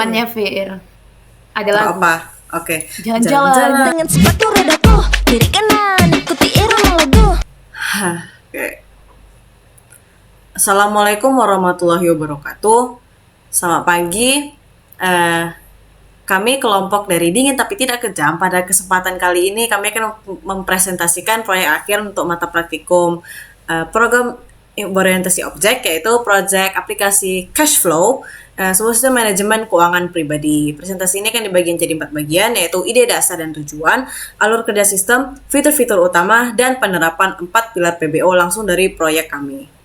depannya, Fir. Ada Atau lagu. apa? Oke. Jalan-jalan. Jalan-jalan. Dengan sepatu rodaku, kiri kanan, ikuti irama lagu. Oke. Assalamualaikum warahmatullahi wabarakatuh. Selamat pagi. Eh, Kami kelompok dari Dingin Tapi Tidak Kejam. Pada kesempatan kali ini kami akan mempresentasikan proyek akhir untuk mata praktikum program berorientasi objek, yaitu proyek aplikasi cash flow, sebuah sistem manajemen keuangan pribadi. Presentasi ini akan dibagi menjadi 4 bagian, yaitu ide dasar dan tujuan, alur kerja sistem, fitur-fitur utama, dan penerapan 4 pilar PBO langsung dari proyek kami.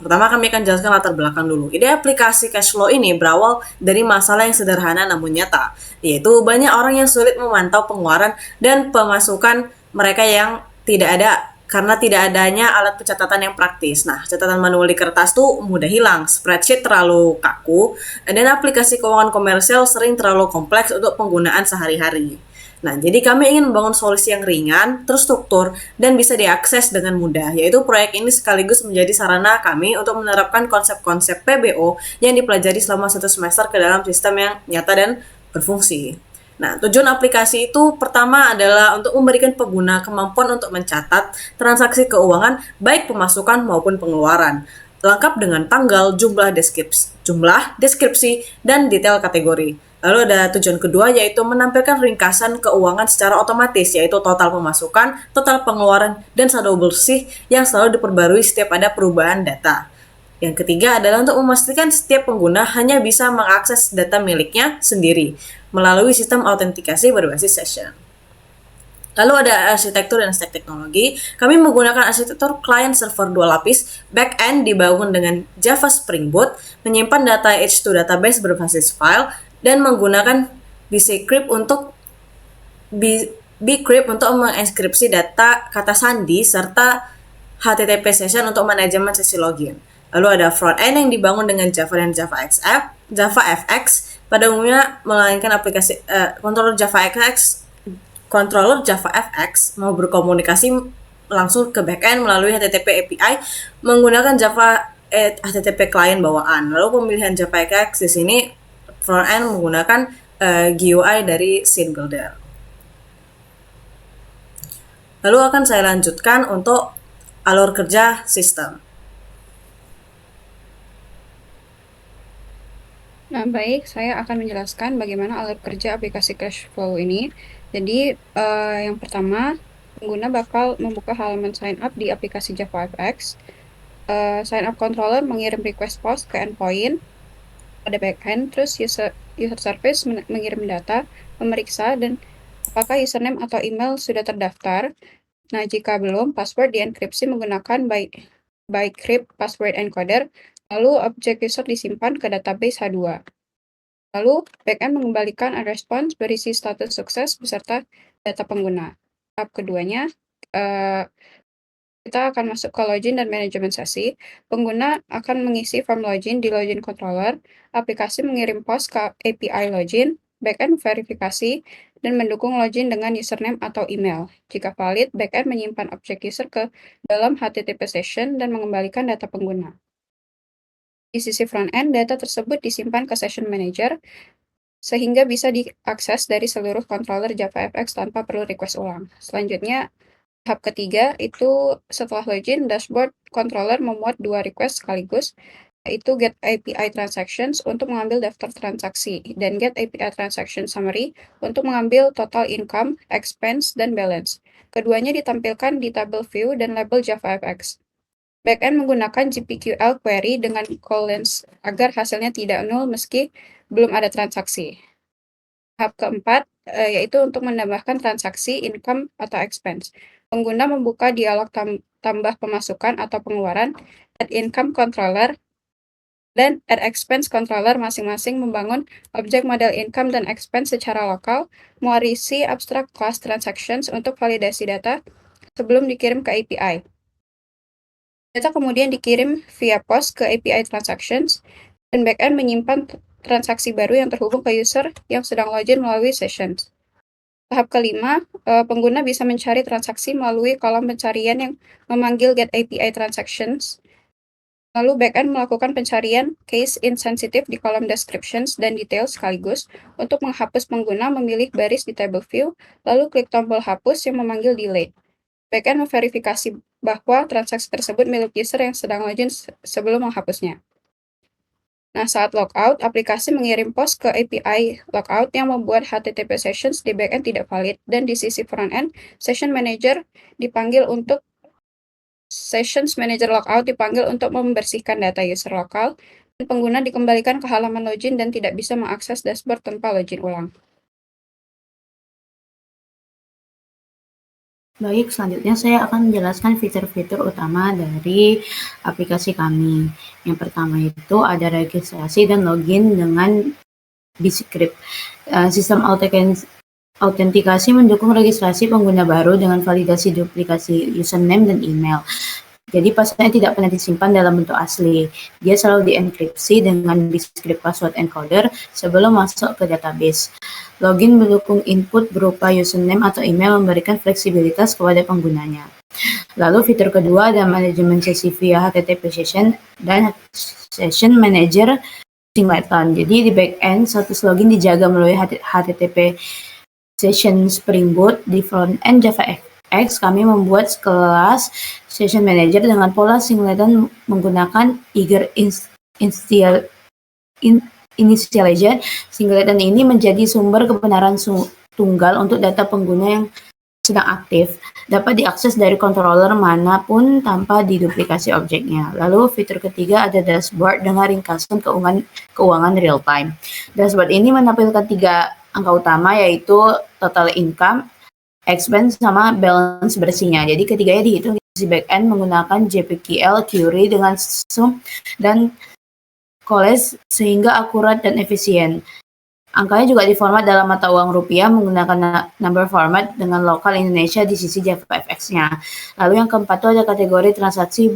Pertama, kami akan jelaskan latar belakang dulu. Ide aplikasi cash flow ini berawal dari masalah yang sederhana namun nyata, yaitu banyak orang yang sulit memantau pengeluaran dan pemasukan mereka yang tidak ada karena tidak adanya alat pencatatan yang praktis. Nah, catatan manual di kertas tuh mudah hilang, spreadsheet terlalu kaku, dan aplikasi keuangan komersial sering terlalu kompleks untuk penggunaan sehari-hari. Nah, jadi kami ingin membangun solusi yang ringan, terstruktur, dan bisa diakses dengan mudah, yaitu proyek ini sekaligus menjadi sarana kami untuk menerapkan konsep-konsep PBO yang dipelajari selama 1 semester ke dalam sistem yang nyata dan berfungsi. Nah, tujuan aplikasi itu pertama adalah untuk memberikan pengguna kemampuan untuk mencatat transaksi keuangan baik pemasukan maupun pengeluaran, lengkap dengan tanggal, jumlah deskripsi, dan detail kategori. Lalu ada tujuan kedua, yaitu menampilkan ringkasan keuangan secara otomatis, yaitu total pemasukan, total pengeluaran, dan saldo bersih yang selalu diperbarui setiap ada perubahan data. Yang ketiga adalah untuk memastikan setiap pengguna hanya bisa mengakses data miliknya sendiri melalui sistem autentikasi berbasis session. Lalu ada arsitektur dan stack teknologi. Kami menggunakan arsitektur client server 2 lapis, back-end dibangun dengan Java Spring Boot, menyimpan data H2 database berbasis file, dan menggunakan Bcrypt untuk menginskripsi data kata sandi serta HTTP session untuk manajemen sesi login. Lalu ada front-end yang dibangun dengan Java dan JavaFX. Pada umumnya melainkan aplikasi controller JavaFX mau berkomunikasi langsung ke backend melalui HTTP API menggunakan HTTP client bawaan. Lalu pemilihan JavaFX di sini front-end menggunakan GUI dari Scene Builder. Lalu akan saya lanjutkan untuk alur kerja sistem. Nah, baik, saya akan menjelaskan bagaimana alur kerja aplikasi cash flow ini. Jadi, yang pertama, pengguna bakal membuka halaman sign up di aplikasi JavaFX. Sign up controller mengirim request post ke endpoint pada backend, terus user service mengirim data, memeriksa, dan apakah username atau email sudah terdaftar. Nah, jika belum, password dienkripsi menggunakan Bcrypt password encoder, lalu objek user disimpan ke database H2. Lalu, backend mengembalikan response berisi status sukses beserta data pengguna. Tahap keduanya, kita akan masuk ke login dan manajemen sesi. Pengguna akan mengisi form login di login controller, aplikasi mengirim post ke API login, backend verifikasi, dan mendukung login dengan username atau email. Jika valid, backend menyimpan objek user ke dalam HTTP session dan mengembalikan data pengguna. Di sisi front-end, data tersebut disimpan ke session manager, sehingga bisa diakses dari seluruh controller JavaFX tanpa perlu request ulang. Selanjutnya, tahap ketiga itu setelah login, dashboard controller memuat 2 request sekaligus, yaitu get API transactions untuk mengambil daftar transaksi, dan get API transaction summary untuk mengambil total income, expense, dan balance. Keduanya ditampilkan di tabel view dan label JavaFX. Backend menggunakan GPQL query dengan call-length agar hasilnya tidak nol meski belum ada transaksi. Tahap keempat, yaitu untuk menambahkan transaksi, income, atau expense. Pengguna membuka dialog tambah pemasukan atau pengeluaran, add income controller, dan add expense controller masing-masing membangun objek model income dan expense secara lokal, mewarisi abstract class transactions untuk validasi data sebelum dikirim ke API. Data kemudian dikirim via post ke API transactions, dan backend menyimpan transaksi baru yang terhubung ke user yang sedang login melalui sessions. Tahap kelima, pengguna bisa mencari transaksi melalui kolom pencarian yang memanggil get API transactions. Lalu backend melakukan pencarian case insensitive di kolom descriptions dan details sekaligus untuk menghapus pengguna memilih baris di table view, lalu klik tombol hapus yang memanggil delete. Backend memverifikasi bahwa transaksi tersebut milik user yang sedang login sebelum menghapusnya. Nah, saat logout, aplikasi mengirim post ke API logout yang membuat HTTP sessions di backend tidak valid, dan di sisi frontend, Sessions Manager dipanggil untuk membersihkan data user lokal, dan pengguna dikembalikan ke halaman login dan tidak bisa mengakses dashboard tanpa login ulang. Baik, selanjutnya saya akan menjelaskan fitur-fitur utama dari aplikasi kami. Yang pertama itu ada registrasi dan login dengan Bscript. Sistem autentikasi mendukung registrasi pengguna baru dengan validasi duplikasi username dan email. Jadi passwordnya tidak pernah disimpan dalam bentuk asli. Dia selalu dienkripsi dengan Bscript password encoder sebelum masuk ke database. Login mendukung input berupa username atau email memberikan fleksibilitas kepada penggunanya. Lalu fitur kedua ada manajemen sesi via HTTP session dan session manager singleton. Jadi di backend status login dijaga melalui HTTP session Spring Boot. Di frontend JavaFX kami membuat kelas session manager dengan pola singleton menggunakan eager initialization. Singleton ini menjadi sumber kebenaran tunggal untuk data pengguna yang sedang aktif, dapat diakses dari controller manapun tanpa diduplikasi objeknya. Lalu fitur ketiga ada dashboard dengan ringkasan keuangan real time. Dashboard ini menampilkan 3 angka utama, yaitu total income, expense, sama balance bersihnya. Jadi ketiganya dihitung di sisi backend menggunakan JPQL query dengan sum dan collage sehingga akurat dan efisien. Angkanya juga diformat dalam mata uang rupiah menggunakan number format dengan lokal Indonesia di sisi JavaFX-nya. Lalu yang keempat itu ada kategori transaksi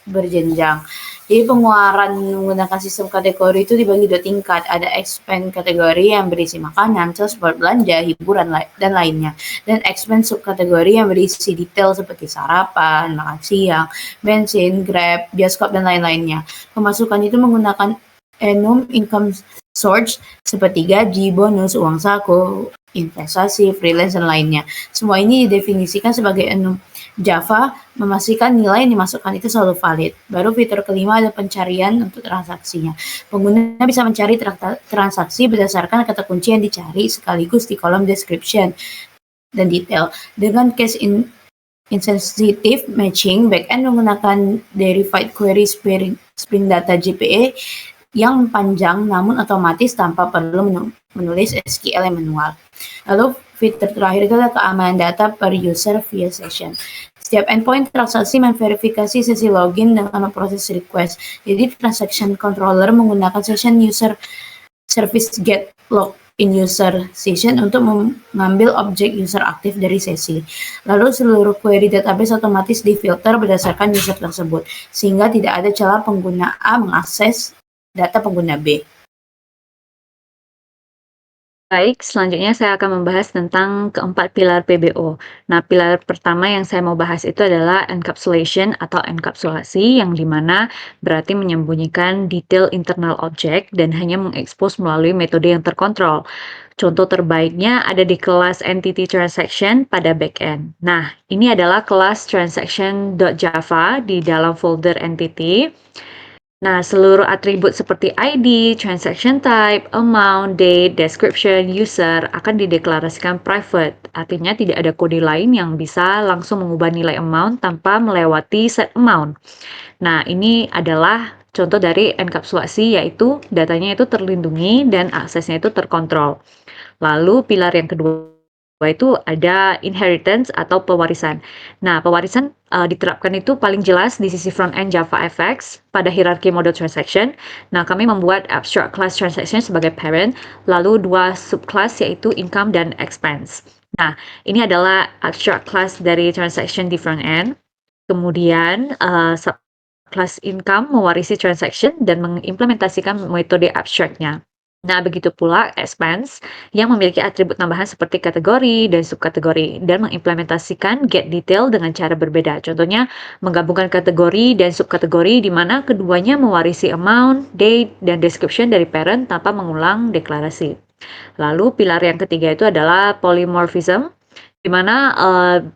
berjenjang. Jadi pengeluaran menggunakan sistem kategori itu dibagi 2 tingkat. Ada expense kategori yang berisi makanan, transport, belanja, hiburan, dan lainnya. Dan expense subkategori yang berisi detail seperti sarapan, makan siang, bensin, Grab, bioskop, dan lain-lainnya. Pemasukan itu menggunakan enum income source seperti gaji, bonus, uang saku, investasi, freelance, dan lainnya. Semua ini didefinisikan sebagai enum. Java memastikan nilai yang dimasukkan itu selalu valid. Baru fitur kelima ada pencarian untuk transaksinya. Pengguna bisa mencari transaksi berdasarkan kata kunci yang dicari sekaligus di kolom description dan detail. Dengan case insensitive matching, backend menggunakan Derived Query Spring Data JPA yang panjang namun otomatis tanpa perlu menulis SQL yang manual. Lalu fitur terakhir itu adalah keamanan data per user via session. Setiap endpoint transaksi memverifikasi sesi login dengan memproses request. Jadi transaction controller menggunakan session user service get login user session untuk mengambil objek user aktif dari sesi. Lalu seluruh query database otomatis difilter berdasarkan user tersebut, sehingga tidak ada celah pengguna A mengakses data pengguna B. Baik, selanjutnya saya akan membahas tentang keempat pilar PBO. Nah, pilar pertama yang saya mau bahas itu adalah encapsulation atau enkapsulasi, yang dimana berarti menyembunyikan detail internal object dan hanya mengekspos melalui metode yang terkontrol. Contoh terbaiknya ada di kelas entity transaction pada backend. Nah, ini adalah kelas transaction.java di dalam folder entity. Nah, seluruh atribut seperti ID, transaction type, amount, date, description, user akan dideklarasikan private. Artinya tidak ada kode lain yang bisa langsung mengubah nilai amount tanpa melewati set amount. Nah, ini adalah contoh dari enkapsulasi, yaitu datanya itu terlindungi dan aksesnya itu terkontrol. Lalu pilar yang kedua itu ada inheritance atau pewarisan. Nah, pewarisan diterapkan itu paling jelas di sisi front-end JavaFX pada hierarki mode transaction. Nah, kami membuat abstract class transaction sebagai parent, lalu 2 subclass yaitu income dan expense. Nah, ini adalah abstract class dari transaction di front-end. Kemudian subclass income mewarisi transaction dan mengimplementasikan metode abstraknya. Nah, begitu pula expense yang memiliki atribut tambahan seperti kategori dan subkategori dan mengimplementasikan get detail dengan cara berbeda. Contohnya, menggabungkan kategori dan subkategori di mana keduanya mewarisi amount, date, dan description dari parent tanpa mengulang deklarasi. Lalu pilar yang ketiga itu adalah polymorphism, di mana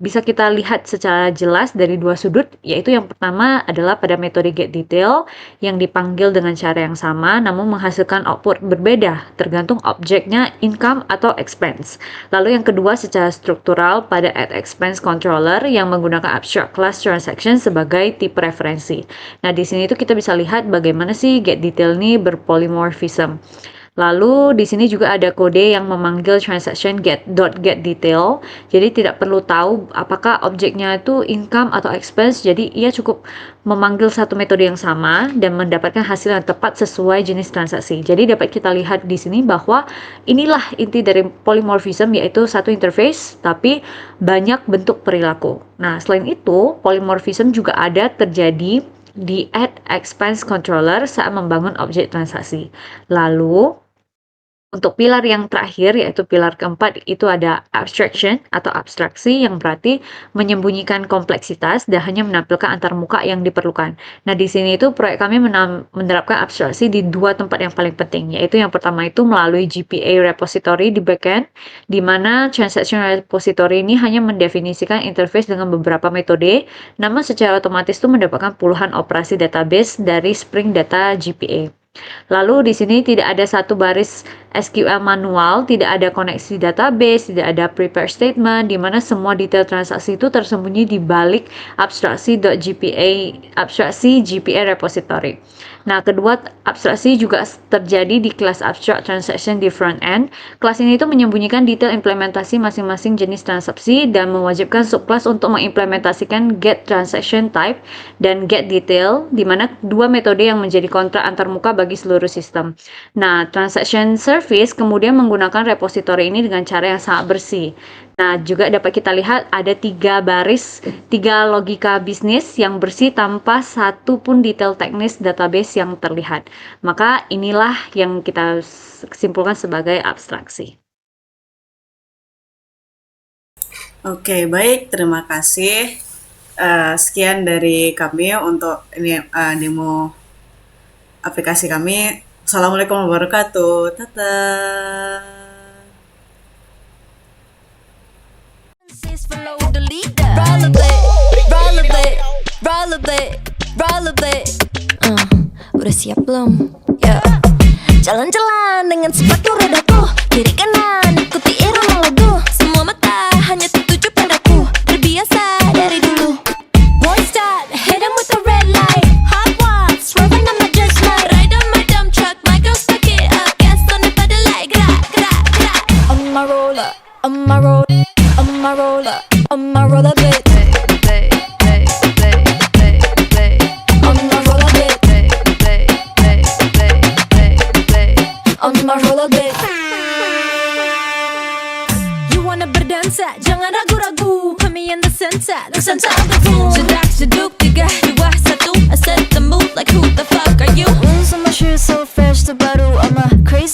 bisa kita lihat secara jelas dari dua sudut, yaitu yang pertama adalah pada metode get detail yang dipanggil dengan cara yang sama namun menghasilkan output berbeda tergantung objeknya income atau expense. Lalu yang kedua secara struktural pada add expense controller yang menggunakan abstract class transaction sebagai tipe referensi. Nah, di sini itu kita bisa lihat bagaimana sih get detail ini berpolymorphism. Lalu di sini juga ada kode yang memanggil transaction get.getDetail. Jadi tidak perlu tahu apakah objeknya itu income atau expense. Jadi ia cukup memanggil satu metode yang sama dan mendapatkan hasil yang tepat sesuai jenis transaksi. Jadi dapat kita lihat di sini bahwa inilah inti dari polymorphism, yaitu satu interface tapi banyak bentuk perilaku. Nah, selain itu polymorphism juga ada terjadi di add expense controller saat membangun objek transaksi. Lalu untuk pilar yang terakhir, yaitu pilar keempat, itu ada abstraction atau abstraksi yang berarti menyembunyikan kompleksitas dan hanya menampilkan antarmuka yang diperlukan. Nah, di sini itu proyek kami menerapkan abstraksi di dua tempat yang paling penting, yaitu yang pertama itu melalui GPA repository di backend, di mana transaction repository ini hanya mendefinisikan interface dengan beberapa metode, namun secara otomatis itu mendapatkan puluhan operasi database dari Spring Data GPA. Lalu di sini tidak ada satu baris SQL manual, tidak ada koneksi database, tidak ada prepare statement, di mana semua detail transaksi itu tersembunyi di balik abstraksi GPA repository. Nah, kedua abstraksi juga terjadi di kelas abstract transaction di front end. Kelas ini itu menyembunyikan detail implementasi masing-masing jenis transaksi dan mewajibkan subkelas untuk mengimplementasikan get transaction type dan get detail, di mana dua metode yang menjadi kontrak antarmuka bagi seluruh sistem. Nah, transaction service kemudian menggunakan repository ini dengan cara yang sangat bersih. Nah, juga dapat kita lihat ada tiga logika bisnis yang bersih tanpa satu pun detail teknis database yang terlihat. Maka inilah yang kita simpulkan sebagai abstraksi. Oke, baik, terima kasih. Sekian dari kami untuk ini demo aplikasi kami. Assalamualaikum warahmatullahi wabarakatuh. Follow the leader. Rollerblade, rollerblade, rollerblade. Udah siap belum? Ya. Jalan-jalan dengan sepatu rodaku, kiri kanan ikuti irama lagu. Semua mata hanya tertuju padaku, terbiasa dari dulu. Boy start, hit 'em with the red light. Hot ones, swerving on my just like. Ride on my dump truck, my girl stuck it up. Gas on the pedal like gra, gra, gra. On my roller, on my roller. On my roller, on my rollerblade. On my rollerblade. On my rollerblade. You wanna berdansa, jangan ragu-ragu. Kami in the center of the room. Sedak, seduk, 3, 2, 1. I set the mood like who the fuck are you? Sama shoes so fresh, terbaru. I'm a crazy